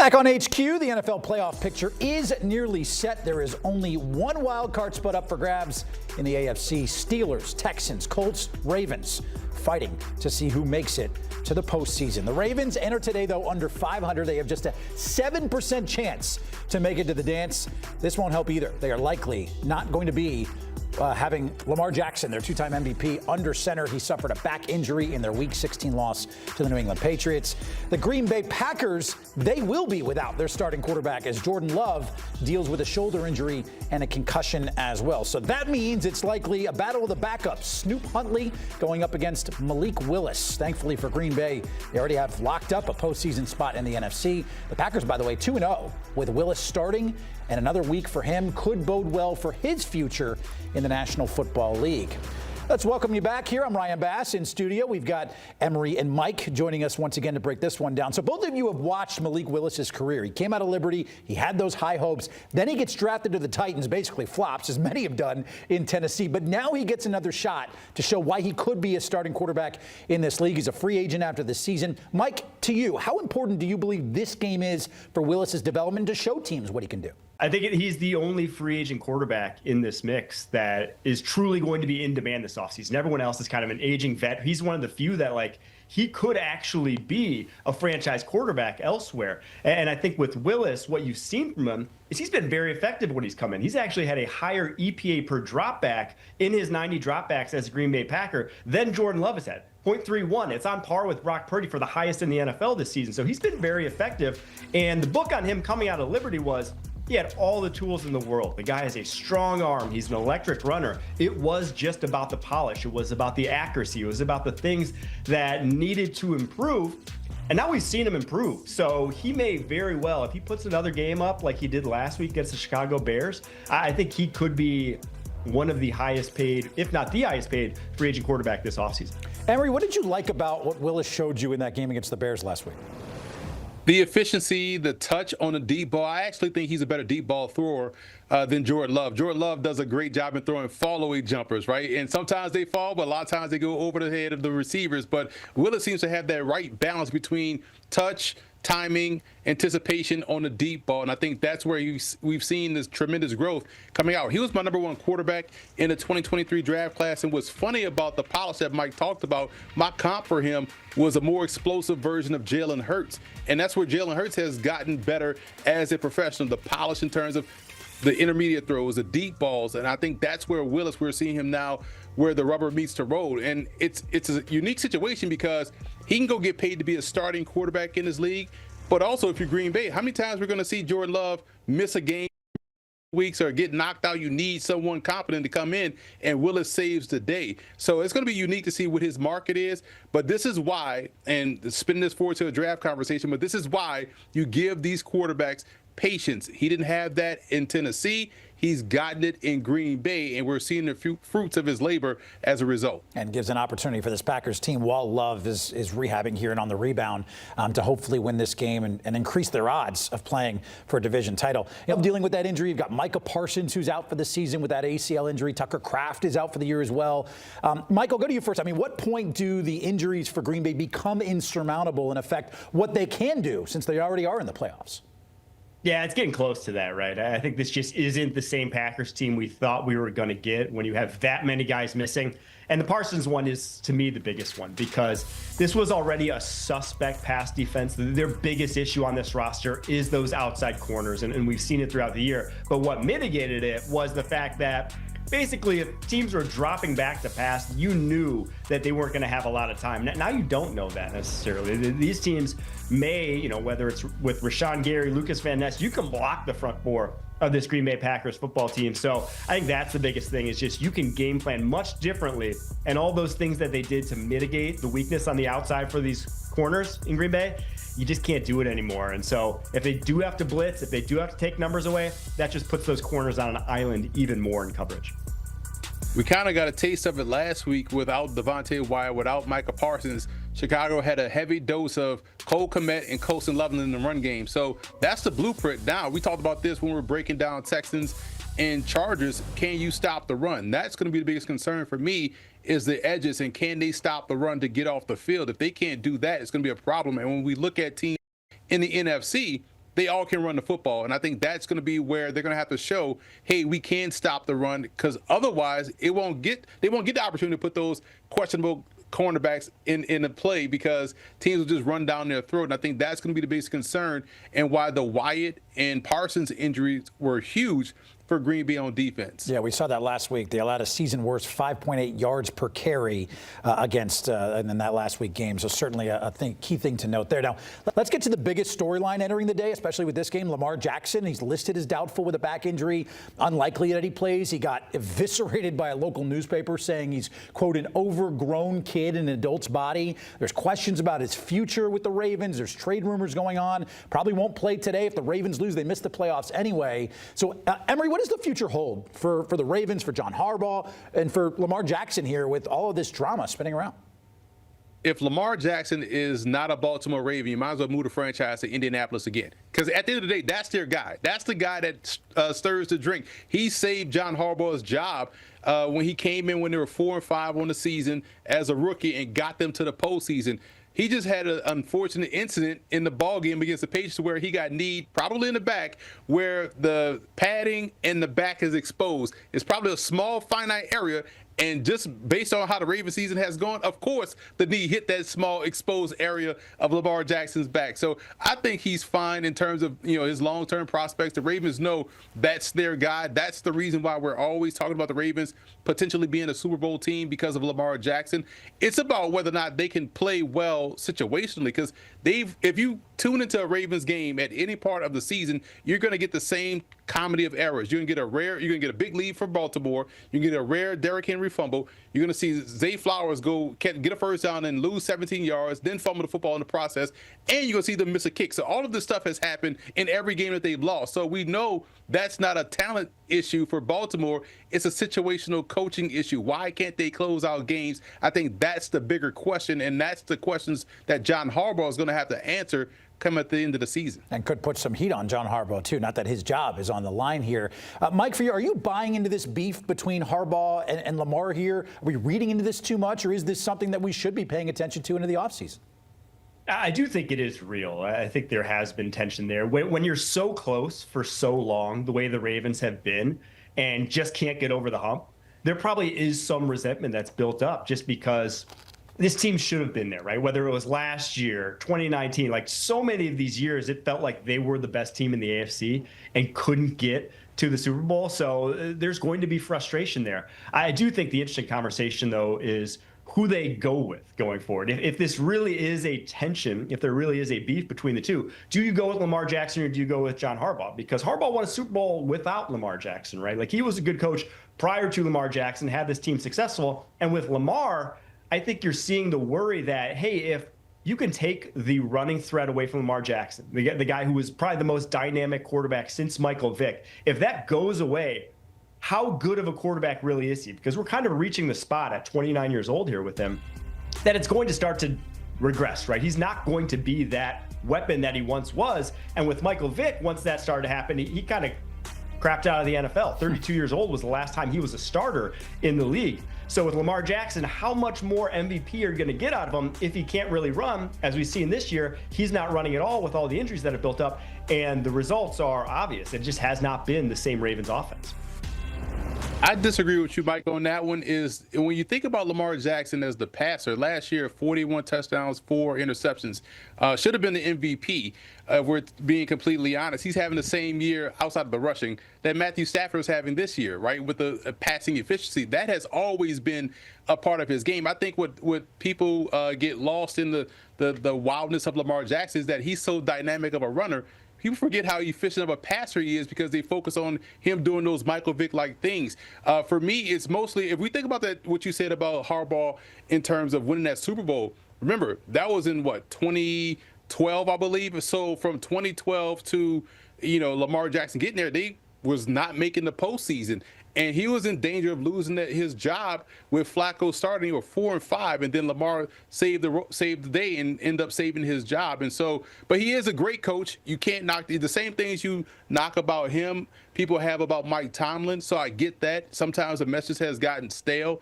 Back on HQ, the NFL playoff picture is nearly set. There is only one wild card spot up for grabs in the AFC. Steelers, Texans, Colts, Ravens fighting to see who makes it to the postseason. The Ravens enter today, though, under 500. They have just a 7% chance to make it to the dance. This won't help either. They are likely not going to be having Lamar Jackson, their two-time MVP, under center. He suffered a back injury in their Week 16 loss to the New England Patriots. The Green Bay Packers, they will be without their starting quarterback as Jordan Love deals with a shoulder injury and a concussion as well. So that means it's likely a battle of the backups. Snoop Huntley going up against Malik Willis. Thankfully for Green Bay, they already have locked up a postseason spot in the NFC. The Packers, by the way, 2-0 with Willis starting, and another week for him could bode well for his future in the National Football League. Let's welcome you back here. I'm Ryan Bass in studio. We've got Emory and Mike joining us once again to break this one down. So both of you have watched Malik Willis's career. He came out of Liberty. He had those high hopes. Then he gets drafted to the Titans, basically flops, as many have done in Tennessee. But now he gets another shot to show why he could be a starting quarterback in this league. He's a free agent after this season. Mike, to you, how important do you believe this game is for Willis's development to show teams what he can do? I think he's the only free agent quarterback in this mix that is truly going to be in demand this offseason. Everyone else is kind of an aging vet. He's one of the few that, he could actually be a franchise quarterback elsewhere. And I think with Willis, what you've seen from him is he's been very effective when he's come in. He's actually had a higher EPA per dropback in his 90 dropbacks as a Green Bay Packer than Jordan Love has had. 0.31. It's on par with Brock Purdy for the highest in the NFL this season. So he's been very effective. And the book on him coming out of Liberty was, he had all the tools in the world. The guy has a strong arm. He's an electric runner. It was just about the polish. It was about the accuracy. It was about the things that needed to improve. And now we've seen him improve. So he may very well, if he puts another game up like he did last week against the Chicago Bears, I think he could be one of the highest paid, if not the highest paid, free agent quarterback this offseason. Emory, what did you like about what Willis showed you in that game against the Bears last week? The efficiency, the touch on the deep ball. I actually think he's a better deep ball thrower than Jordan Love. Jordan Love does a great job in throwing fall-away jumpers, right? And sometimes they fall, but a lot of times they go over the head of the receivers. But Willis seems to have that right balance between touch, timing, anticipation on the deep ball, and I think that's where we've seen this tremendous growth coming out. He was my #1 quarterback in the 2023 draft class, and what's funny about the polish that Mike talked about, my comp for him was a more explosive version of Jalen Hurts, and that's where Jalen Hurts has gotten better as a professional, the polish in terms of the intermediate throws, the deep balls, and I think that's where Willis, we're seeing him now where the rubber meets the road. And it's a unique situation because he can go get paid to be a starting quarterback in this league, but also if you're Green Bay, how many times we're going to see Jordan Love miss a game weeks or get knocked out? You need someone competent to come in, and Willis saves the day. So it's going to be unique to see what his market is, but this is why, and spinning this forward to a draft conversation, but this is why you give these quarterbacks patience. He didn't have that in Tennessee. He's gotten it in Green Bay, and we're seeing the fruits of his labor as a result. And gives an opportunity for this Packers team, while Love is rehabbing here and on the rebound, to hopefully win this game and increase their odds of playing for a division title. Dealing with that injury, you've got Micah Parsons, who's out for the season with that ACL injury. Tucker Kraft is out for the year as well. Mike, I'll go to you first. I mean, what point do the injuries for Green Bay become insurmountable and affect what they can do since they already are in the playoffs? Yeah, it's getting close to that, right? I think this just isn't the same Packers team we thought we were going to get when you have that many guys missing. And the Parsons one is, to me, the biggest one because this was already a suspect pass defense. Their biggest issue on this roster is those outside corners, and we've seen it throughout the year. But what mitigated it was the fact that basically, if teams were dropping back to pass, you knew that they weren't going to have a lot of time. Now you don't know that necessarily. These teams may, whether it's with Rashawn Gary, Lucas Van Ness, you can block the front four of this Green Bay Packers football team. So I think that's the biggest thing is just you can game plan much differently. And all those things that they did to mitigate the weakness on the outside for these corners in Green Bay, you just can't do it anymore. And so if they do have to blitz, if they do have to take numbers away, that just puts those corners on an island even more in coverage. We kind of got a taste of it last week without Devontae Wyatt, without Micah Parsons. Chicago had a heavy dose of Cole Kmet and Colston Loveland in the run game. So that's the blueprint. Now, we talked about this when we were breaking down Texans and Chargers. Can you stop the run? That's going to be the biggest concern for me is the edges, and can they stop the run to get off the field? If they can't do that, it's going to be a problem. And when we look at teams in the NFC, they all can run the football. And I think that's going to be where they're going to have to show, hey, we can stop the run, because otherwise they won't get the opportunity to put those questionable cornerbacks in the play, because teams will just run down their throat. And I think that's going to be the biggest concern, and why the Wyatt and Parsons injuries were huge for Green Bay on defense. Yeah, we saw that last week. They allowed a season worst 5.8 yards per carry against in that last week game. So certainly a key thing to note there. Now, let's get to the biggest storyline entering the day, especially with this game. Lamar Jackson, he's listed as doubtful with a back injury. Unlikely that he plays. He got eviscerated by a local newspaper saying he's, quote, an overgrown kid in an adult's body. There's questions about his future with the Ravens. There's trade rumors going on. Probably won't play today. If the Ravens lose, they miss the playoffs anyway. So, Emory, what does the future hold for the Ravens, for John Harbaugh, and for Lamar Jackson here with all of this drama spinning around? If Lamar Jackson is not a Baltimore Raven, you might as well move the franchise to Indianapolis again. Because at the end of the day, that's their guy. That's the guy that stirs the drink. He saved John Harbaugh's job when he came in when they were 4-5 on the season as a rookie and got them to the postseason. He just had an unfortunate incident in the ball game against the Patriots where he got kneed, probably in the back, where the padding and the back is exposed. It's probably a small, finite area. And just based on how the Ravens season has gone, of course, the knee hit that small exposed area of Lamar Jackson's back. So I think he's fine in terms of, his long-term prospects. The Ravens know that's their guy. That's the reason why we're always talking about the Ravens potentially being a Super Bowl team, because of Lamar Jackson. It's about whether or not they can play well situationally, because if you tune into a Ravens game at any part of the season, you're going to get the same comedy of errors. You're going to get a big lead from Baltimore. You can get a rare Derrick Henry fumble. You're going to see Zay Flowers get a first down and lose 17 yards, then fumble the football in the process, and you're going to see them miss a kick. So all of this stuff has happened in every game that they've lost. So we know that's not a talent issue for Baltimore. It's a situational coaching issue. Why can't they close out games? I think that's the bigger question, and that's the questions that John Harbaugh is going to have to answer come at the end of the season. And could put some heat on John Harbaugh, too. Not that his job is on the line here. Mike, for you, are you buying into this beef between Harbaugh and Lamar here? Are we reading into this too much, or is this something that we should be paying attention to into the offseason? I do think it is real. I think there has been tension there. When you're so close for so long, the way the Ravens have been, and just can't get over the hump, there probably is some resentment that's built up just because this team should have been there, right? Whether it was last year, 2019, like so many of these years, it felt like they were the best team in the AFC and couldn't get to the Super Bowl. So there's going to be frustration there. I do think the interesting conversation, though, is who they go with going forward. If this really is a tension, if there really is a beef between the two, do you go with Lamar Jackson or do you go with John Harbaugh? Because Harbaugh won a Super Bowl without Lamar Jackson, right? Like, he was a good coach prior to Lamar Jackson, had this team successful. And with Lamar, I think you're seeing the worry that, hey, if you can take the running threat away from Lamar Jackson, the guy who was probably the most dynamic quarterback since Michael Vick, if that goes away, how good of a quarterback really is he? Because we're kind of reaching the spot at 29 years old here with him that it's going to start to regress, right? He's not going to be that weapon that he once was. And with Michael Vick, once that started to happen, he kind of crapped out of the NFL. 32 years old was the last time he was a starter in the league. So with Lamar Jackson, how much more MVP are you going to get out of him if he can't really run? As we've seen this year, he's not running at all with all the injuries that have built up, and the results are obvious. It just has not been the same Ravens offense. I disagree with you, Mike, on that one. Is when you think about Lamar Jackson as the passer, last year, 41 touchdowns, 4 interceptions, should have been the MVP. We're being completely honest. He's having the same year outside of the rushing that Matthew Stafford is having this year, right? With the passing efficiency, that has always been a part of his game. I think what people get lost in the wildness of Lamar Jackson is that he's so dynamic of a runner. People forget how efficient of a passer he is because they focus on him doing those Michael Vick-like things. For me, it's mostly, if we think about that, what you said about Harbaugh in terms of winning that Super Bowl, remember, that was in, 2012, I believe? So from 2012 to, Lamar Jackson getting there, they was not making the postseason. And he was in danger of losing his job with Flacco starting. He was 4-5, and then Lamar saved the day and ended up saving his job. And so, but he is a great coach. You can't knock the same things you knock about him, people have about Mike Tomlin. So I get that. Sometimes the message has gotten stale.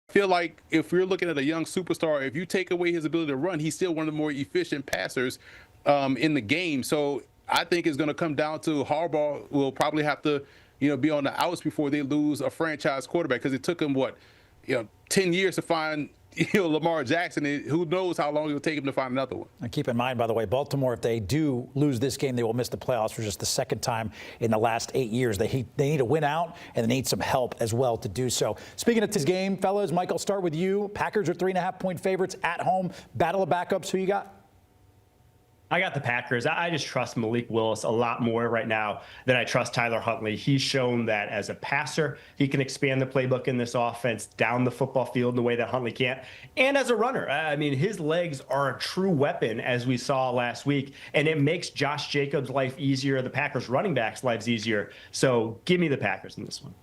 I feel like if you're looking at a young superstar, if you take away his ability to run, he's still one of the more efficient passers in the game. So I think it's going to come down to Harbaugh will probably have to, be on the outs before they lose a franchise quarterback, because it took him 10 years to find Lamar Jackson. Who knows how long it'll take him to find another one. And keep in mind, by the way, Baltimore, if they do lose this game, they will miss the playoffs for just the second time in the last 8 years. They need to win out, and they need some help as well to do so. Speaking of this game, fellas, Mike, I'll start with you. Packers are 3.5-point favorites at home. Battle of backups. Who you got? I got the Packers. I just trust Malik Willis a lot more right now than I trust Tyler Huntley. He's shown that as a passer, he can expand the playbook in this offense down the football field in the way that Huntley can't. And as a runner, I mean, his legs are a true weapon, as we saw last week, and it makes Josh Jacobs' life easier, the Packers running backs' lives easier. So give me the Packers in this one.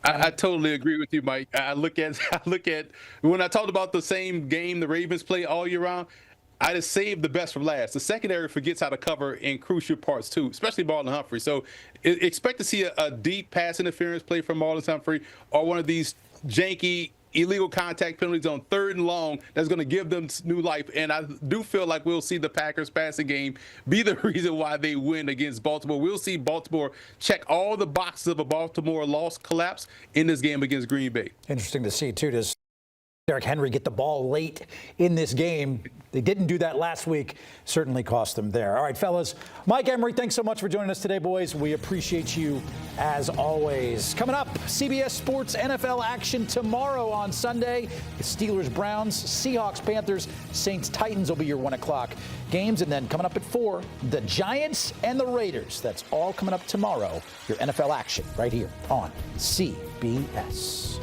I totally agree with you, Mike. I look at when I talked about the same game the Ravens play all year round, I just saved the best for last. The secondary forgets how to cover in crucial parts too, especially Marlon Humphrey. So expect to see a deep pass interference play from Marlon Humphrey, or one of these janky illegal contact penalties on 3rd and long that's going to give them new life. And I do feel like we'll see the Packers passing game be the reason why they win against Baltimore. We'll see Baltimore check all the boxes of a Baltimore loss collapse in this game against Green Bay. Interesting to see, too. Does Derrick Henry get the ball late in this game? They didn't do that last week. Certainly cost them there. All right, fellas. Mike, Emory, thanks so much for joining us today, boys. We appreciate you as always. Coming up, CBS Sports NFL action tomorrow on Sunday. The Steelers, Browns, Seahawks, Panthers, Saints, Titans will be your 1 o'clock games. And then coming up at 4, the Giants and the Raiders. That's all coming up tomorrow. Your NFL action right here on CBS.